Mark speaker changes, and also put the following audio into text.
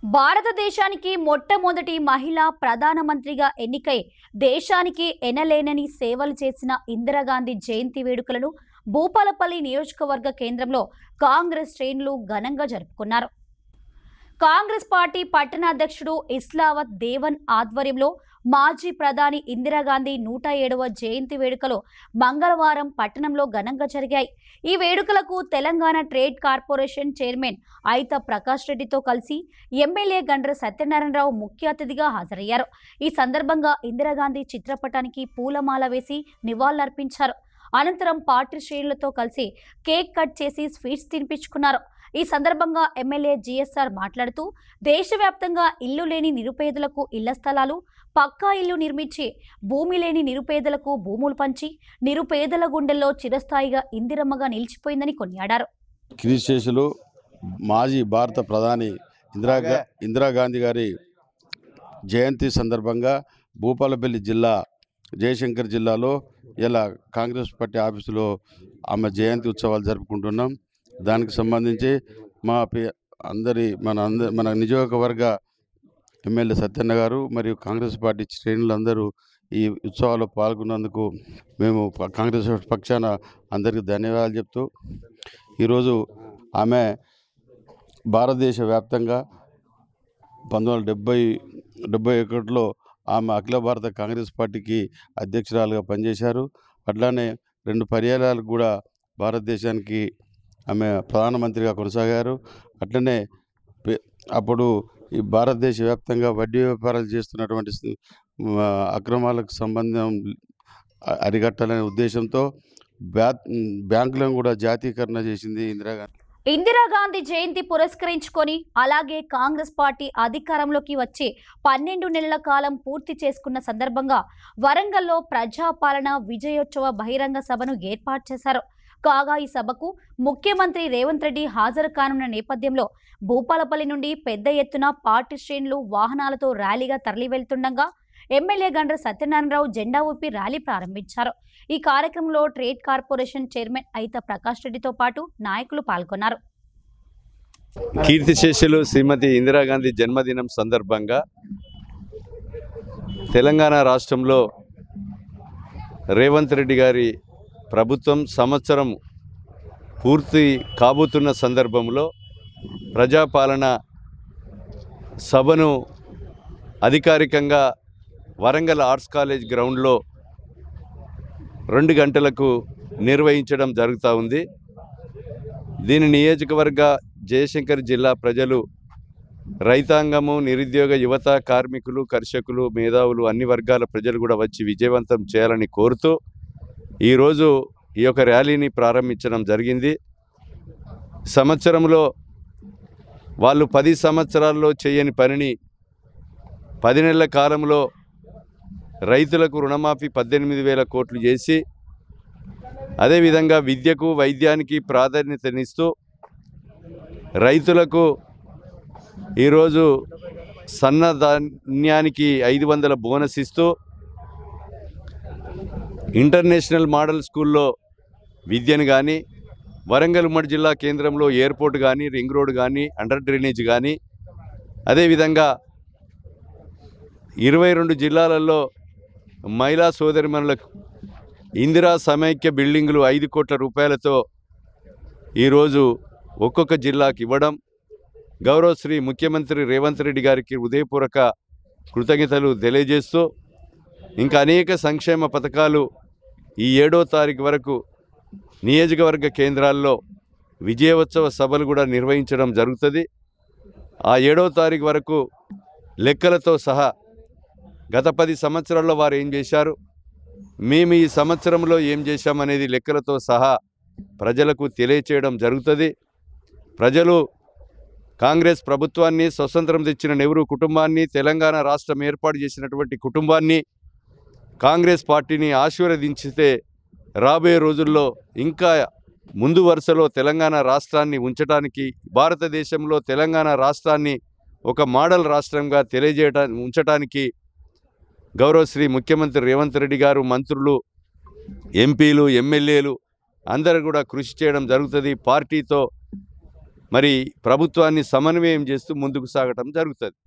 Speaker 1: భారతదేశానికి మొట్టమొదటి మహిళా ప్రధానమంత్రిగా ఎన్నికై దేశానికి ఎనలేనని సేవలు చేసిన ఇందిరాగాంధీ జయంతి వేడుకలను భూపాలపల్లి నియోజకవర్గ కేంద్రంలో కాంగ్రెస్ శ్రేణులు ఘనంగా జరుపుకున్నారు. కాంగ్రెస్ పార్టీ పట్టణాధ్యక్షుడు ఇస్లావత్ దేవన్ ఆధ్వర్యంలో మాజీ ప్రధాని ఇందిరాగాంధీ 107వ జయంతి వేడుకలు మంగళవారం పట్టణంలో ఘనంగా జరిగాయి. ఈ వేడుకలకు Telangana trade corporation chairman ఐత Prakash రెడ్డితో కలిసి ఎమ్మెల్యే గండ్ర సత్యనారాయణరావు ముఖ్య అతిథిగా హాజరయ్యారు. ఈ సందర్భంగా ఇందిరాగాంధీ చిత్రపటానికి పూలమాల వేసి నివాళులర్పించారు. అనంతరం పార్టీ శ్రేణులతో కలిసి కేక్ కట్ చేసి స్వీట్స్ తినిపించుకున్నారు. ఈ సందర్భంగా ఎమ్మెల్యే జిఎస్ఆర్ మాట్లాడుతూ దేశవ్యాప్తంగా ఇల్లు లేని నిరుపేదలకు ఇళ్ల స్థలాలు, పక్కా ఇల్లు నిర్మించి భూమి లేని నిరుపేదలకు భూములు పంచి నిరుపేదల గుండెల్లో చిరస్థాయిగా ఇందిరమ్మగా నిలిచిపోయిందని కొనియాడారు.
Speaker 2: క్రీస్తులు మాజీ భారత ప్రధాని ఇందిరాగాంధీ గారి జయంతి సందర్భంగా భూపాలపల్లి జిల్లా జయశంకర్ జిల్లాలో ఇలా కాంగ్రెస్ పార్టీ ఆఫీసులో ఆమె జయంతి ఉత్సవాలు జరుపుకుంటున్నాం. దానికి సంబంధించి మన నియోజకవర్గ ఎమ్మెల్యే సత్యన్న గారు మరియు కాంగ్రెస్ పార్టీ శ్రేణులందరూ ఈ ఉత్సవాల్లో పాల్గొన్నందుకు మేము కాంగ్రెస్ పక్షాన అందరికీ ధన్యవాదాలు చెప్తూ, ఈరోజు ఆమె భారతదేశ వ్యాప్తంగా 1971లో ఆమె అఖిల భారత కాంగ్రెస్ పార్టీకి అధ్యక్షురాలుగా పనిచేశారు. అట్లానే 2 పర్యాయాలకు కూడా భారతదేశానికి ఆమె ప్రధానమంత్రిగా కొనసాగారు. అట్లనే అప్పుడు ఈ భారతదేశ వ్యాప్తంగా వడ్డీ వ్యాపారాలు చేస్తున్నటువంటి అక్రమాలకు సంబంధం అరికట్టాలనే ఉద్దేశంతో బ్యాంకులను కూడా జాతీయకరణ చేసింది
Speaker 1: ఇందిరాగాంధీ జయంతి పురస్కరించుకొని, అలాగే కాంగ్రెస్ పార్టీ అధికారంలోకి వచ్చి 12 నెలల కాలం పూర్తి చేసుకున్న సందర్భంగా వరంగల్లో ప్రజాపాలన విజయోత్సవ బహిరంగ సభను ఏర్పాటు చేశారు. కాగా ఈ సభకు ముఖ్యమంత్రి రేవంత్ రెడ్డి హాజరు కానున్న నేపథ్యంలో భూపాలపల్లి నుండి పెద్ద ఎత్తున పార్టీ శ్రేణులు వాహనాలతో ర్యాలీగా తరలి వెళ్తుండగా ఎమ్మెల్యే గండ్ర సత్యనారాయణరావు జెండా ఊపి ర్యాలీ ప్రారంభించారు. ఈ కార్యక్రమంలో ట్రేడ్ కార్పొరేషన్ చైర్మన్ ఐత ప్రకాష్ రెడ్డితో పాటు నాయకులు పాల్గొన్నారు.
Speaker 3: కీర్తిశేషులు శ్రీమతి ఇందిరాగాంధీ జన్మదినం సందర్భంగా తెలంగాణ రాష్ట్రంలో రేవంత్ రెడ్డి గారి ప్రభుత్వం సంవత్సరం పూర్తి కాబోతున్న సందర్భంలో ప్రజాపాలన సభను అధికారికంగా వరంగల్ ఆర్ట్స్ కాలేజ్ గ్రౌండ్లో 2 గంటలకు నిర్వహించడం జరుగుతూ ఉంది. దీని నియోజకవర్గ జయశంకర్ జిల్లా ప్రజలు, రైతాంగము, నిరుద్యోగ యువత, కార్మికులు, కర్షకులు, మేధావులు, అన్ని వర్గాల ప్రజలు కూడా వచ్చి విజయవంతం చేయాలని కోరుతూ ఈరోజు ఈ యొక్క ర్యాలీని ప్రారంభించడం జరిగింది. సంవత్సరంలో వాళ్ళు 10 సంవత్సరాల్లో చేయని పనిని 10 నెలల కాలంలో రైతులకు రుణమాఫీ 18,000 కోట్లు చేసి, అదేవిధంగా విద్యకు, వైద్యానికి ప్రాధాన్యతనిస్తూ రైతులకు ఈరోజు సన్నధాన్యానికి 500 బోనస్ ఇస్తూ, ఇంటర్నేషనల్ మోడల్ స్కూల్లో విద్యను కానీ, వరంగల్ ఉమ్మడి జిల్లా కేంద్రంలో ఎయిర్పోర్ట్ కానీ, రింగ్ రోడ్ కానీ, అండర్ డ్రైనేజ్ కానీ, అదేవిధంగా 22 జిల్లాలలో మహిళా సోదరిమణులకు ఇందిరా సమైక్య బిల్డింగులు 5 కోట్ల రూపాయలతో ఈరోజు ఒక్కొక్క జిల్లాకి ఇవ్వడం, గౌరవశ్రీ ముఖ్యమంత్రి రేవంత్ రెడ్డి గారికి హృదయపూర్వక కృతజ్ఞతలు తెలియజేస్తూ, ఇంకా అనేక సంక్షేమ పథకాలు ఈ 7వ తారీఖు వరకు నియోజకవర్గ కేంద్రాల్లో విజయోత్సవ సభలు కూడా నిర్వహించడం జరుగుతుంది. ఆ 7వ తారీఖు వరకు లెక్కలతో సహా గత 10 సంవత్సరాల్లో వారు ఏం చేశారు, మేము ఈ సంవత్సరంలో ఏం చేశామనేది లెక్కలతో సహా ప్రజలకు తెలియచేయడం జరుగుతుంది. ప్రజలు కాంగ్రెస్ ప్రభుత్వాన్ని, స్వతంత్రం తెచ్చిన నెహ్రూ కుటుంబాన్ని, తెలంగాణ రాష్ట్రం ఏర్పాటు చేసినటువంటి కుటుంబాన్ని, కాంగ్రెస్ పార్టీని ఆశీర్వదించితే రాబోయే రోజుల్లో ఇంకా ముందు వరుసలో తెలంగాణ రాష్ట్రాన్ని ఉంచడానికి, భారతదేశంలో తెలంగాణ రాష్ట్రాన్ని ఒక మోడల్ రాష్ట్రంగా ఉంచడానికి గౌరవశ్రీ ముఖ్యమంత్రి రేవంత్ రెడ్డి గారు, మంత్రులు, ఎంపీలు, ఎమ్మెల్యేలు అందరూ కూడా కృషి చేయడం జరుగుతుంది. పార్టీతో మరి ప్రభుత్వాన్ని సమన్వయం చేస్తూ ముందుకు సాగటం జరుగుతుంది.